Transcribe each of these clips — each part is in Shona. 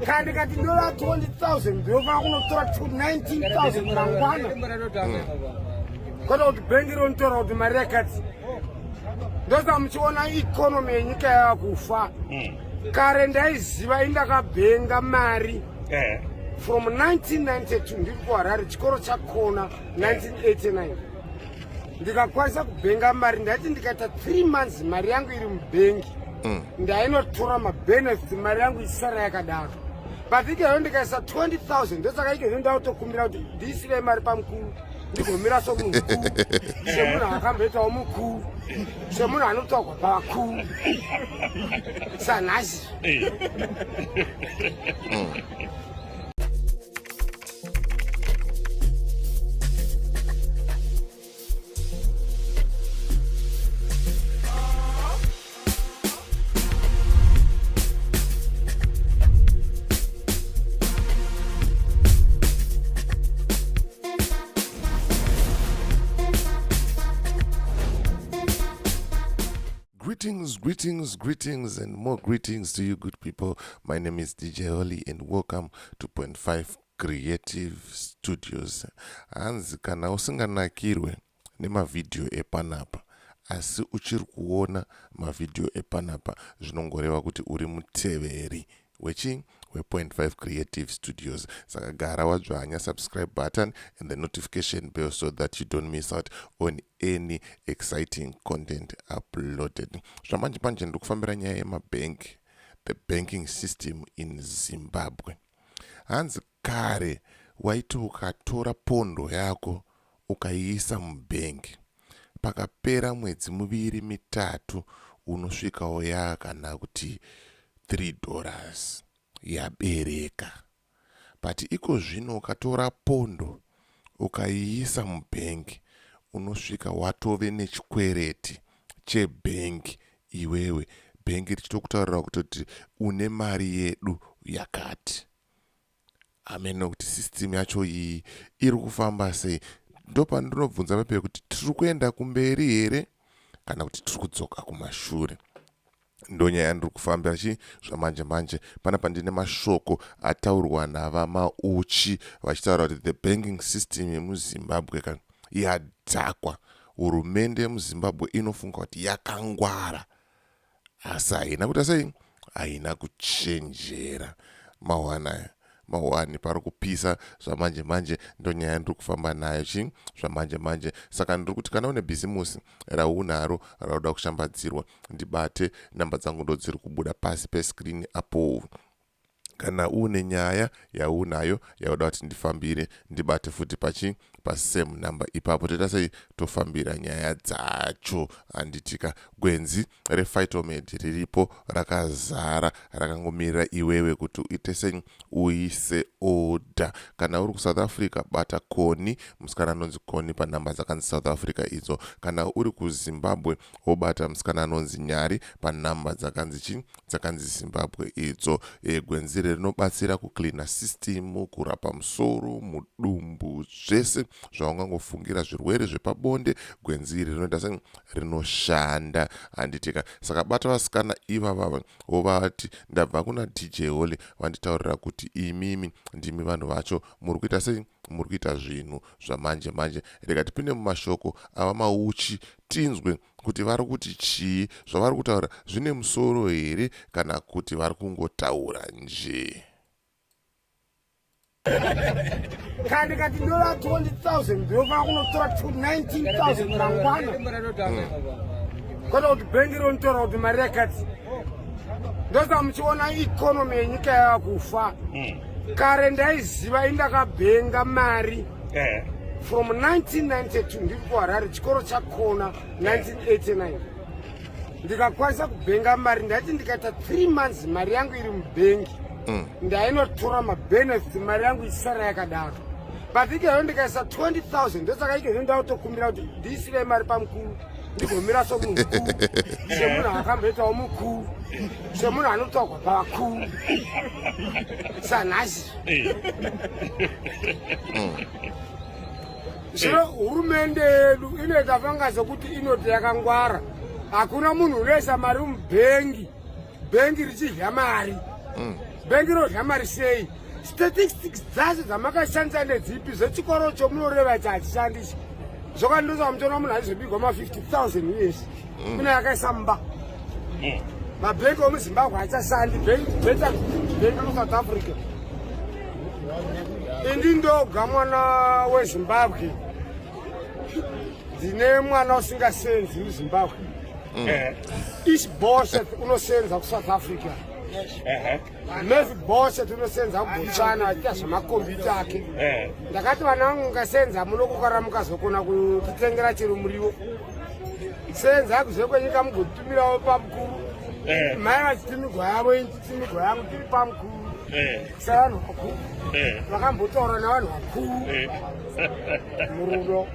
Kandi kati ndola 20,000 ndiyofana kunotora 19,000 mangwana. Koda kuti bengi rontora kuti mari yakati. Ndoza muchiona ikonomi yenyika yakufa. Kare ndaiziva indakabenga mari. From 1992 ndiri kuHarare chikoro chakona 1989. Ndikakwanisa kubenga mari ndati ndikaita 3 months mari yangu iri mubengi. Ndainotora mabenefits mari yangu isara yakadaro. But ikeyo ndikaisa 20,000 ndosaka ikeyo ndautokumbira kuti ndisire mari pamukuru. Ndigomira somunhu mukuru. Semunhu akamboitawo mukuru. Semunhu anotogwa pavakuru. Sanhasi. Greetings, and more greetings to you, good people. My name is DJ Oli, and welcome to 0.5 Creative Studios. Hanzi kana usinganakirwe nema video epanapa, asi uchiri kuona mavideo epanapa, zvinongoreva kuti uri muteveri wechi we 0.5 Creative Studios. Saka gara wadzvanya subscribe button and the notification bell so that you don't miss out on any exciting content uploaded. Zvamanje ndikufambira nyaya yemabank, the banking system in Zimbabwe. Hanzi kare waiti ukatora pondo yako ukaiisa mubank, pakapera mwedzi miviri mitatu unosvikawo yakana kuti $3 yabereka. But iko zvino ukatora pondo ukaiisa mubank unosvika watove nechikwereti chebank iwewe. Bank richitokutaurira kuti une mari yedu yakati. Ameno kuti system yacho iyi iri kufamba sei. Ndopandinobvunza pepe kuti tiri kuenda kumberi here kana kuti tiri kudzoka kumashure. Ndonyaya yandiri kufambira zvamanje panapa ndine mashoko ataurwa nava Mauchi vachitaura kuti the banking system yemuZimbabwe yadhakwa. Hurumende yemuZimbabwe inofunga kuti yakangwara, asi haina kuti sei, haina kuchenjera. Mawani pari kupisa zvamanje ndonyaya ndiri kufamba nayo zvamanje. Saka ndiri kuti kana une bhizimusi raunaro rauda kushambadzirwa, ndibate, namba dzangu ndo dziri kubuda pasi pescreen apo. Kana une nyaya yaunayo yauda kuti ndifambire, ndibate futi pasame number ipapo toita sei tofambira nyaya dzacho. Handitika gwenzi rephytomed riripo rakazara, rakangomirira iwewe kuti uite sei uise order. Kana uri kuSouth Africa bata koni, musikana anonzi koni panhamba dzakanzi South Africa idzo. Kana uri kuZimbabwe wobata musikana anonzi nyari panhamba dzakanzi Zimbabwe idzo. Gwenzi rinobatsira kucleana system, kurapa musoro, mudumbu, zvese zvaungangofungira zvirwere zvepabonde. Gwenzi iri rinoita sei rinoshanda. Handitika saka bata vasikana ivava wovati ndabva kuna DJ Oli vanditaurira kuti imimi ndimi vanhu vacho muri kuita sei, muri kuita zvinhu zvamanje. Rega tipinde mumashoko ava Mauchi tinzwe kuti vari kuti chii, zvavari kutaura zvine musoro here kana kuti vari kungotaura nje. Kandi kati ndola 20,000 ndiyofana kunotora 19,000 mangwana. Koda kuti bengi rontora kuti mari yakati. Ndoza muchiona ikonomi yenyika yakufa. Kare ndaiziva indakabenga mari. From 1992 ndiri kuHarare chikoro chakona 1989. Ndikakwanisa kubenga mari ndati ndikaita 3 months mari yangu iri mubengi. Ndainotora mabenefits mari yangu isara yakadaro. But ikeyo ndikaisa 20,000 ndosaka ikeyo ndautokumbira kuti ndisire mari pamukuru. Ndigomira somunhu mukuru. Semunhu akamboitawo mukuru. Semunhu anotogwa pavakuru. Sanhasi. Zvino hurumende yedu inoita fangazo kuti inoti yakangwara. Hakuna munhu unoisa mari mubhengi. Bhengi richidya mari. bhengi rodya mari sei statistics dzacho dzamakashandisa nedzipi zvechikoro chomunoreva ichi hachishandisi zvokandosa mutoona munhu aizobigwa ma50,000 years kuna yakaisa mumba mabhengi omuzimbabwe hachashandi bhengi musouth africa indi ndoga mwana wezimbabwe ndine mwana usingasenzi muzimbabwe ichi boshe unosenza kusouth africa nevi boshe tunosenza kubotswana achiita zvamakombiyuta ake ndakati vana vangu ngasenza munokukara mukazokona kutitengera chero muriwo senza akuzive kwenyika mugotumirawo pamukuru mai vachitimigwa yavo titimigwa yangu tiri pamukuru savanhu vakuru vakambotaura navanhu vakuru murudo.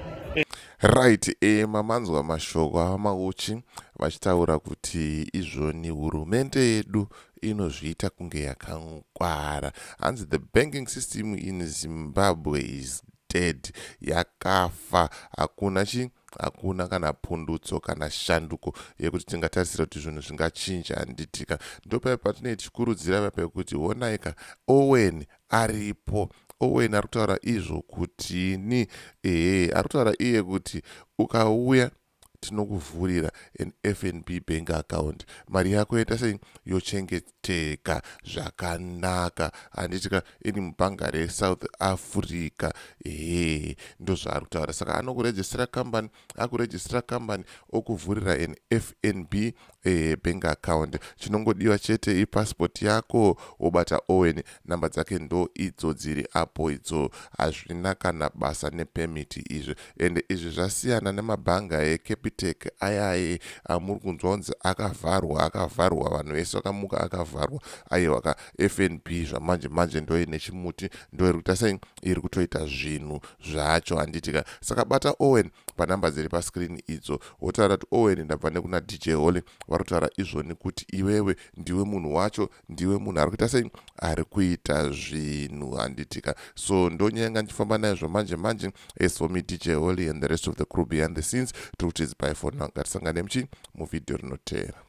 Right, mamanzwa mashoko avamauchi vachitaura kuti izvoni hurumende yedu inozviita kunge yakangwara. Hanzi the banking system in Zimbabwe is dead, yakafa, hakuna kana pundutso kana shanduko yekuti tingatarisira kuti zvinhu zvingachinja. Handitika ndopai patinei tichikurudzira pekuti onaika Owen aripo. Owen ari kutaura izvo kuti ari kutaura iye kuti ukauya tinokuvhurira an FNB bank account, mari yako yoita sei yochengeteka zvakanaka. Handitika iri mubhanga reSouth Africa. Ndozvaari kutaura. Saka anokurejistira kambani, akurejistira kambani okuvhurira an FNB bank account. Chinongodiwa chete ipassport yako wobata Owen, namba dzake ndo idzo dziri apo idzo, hazvina kana basa nepemiti izvi. Ende izvi zvasiyana nemabhanga eCapitec ayaye amuri kunzwa kunzi akavharwa vanhu vese vakamuka akavharwa. Aiwa ka FNB zvamanje manje ndo ine chimuti, ndo iri kuita sei iri kutoita zvinhu zvacho. Handitika saka bata Owen panhamba dziri paskrini idzo wotaura kuti Owen ndabva nekuna DJ Holly vari kutaura izvoni kuti iwewe ndiwe munhu wacho, ndiwe munhu ari kuita sei ari kuita zvinhu. Handitika so ndonyanga ndichifamba naizvo manje as for me DJ Holly and the rest of the crew behind the scenes. Truth is bye for now. Ngatisangane muvidhio rinotevera.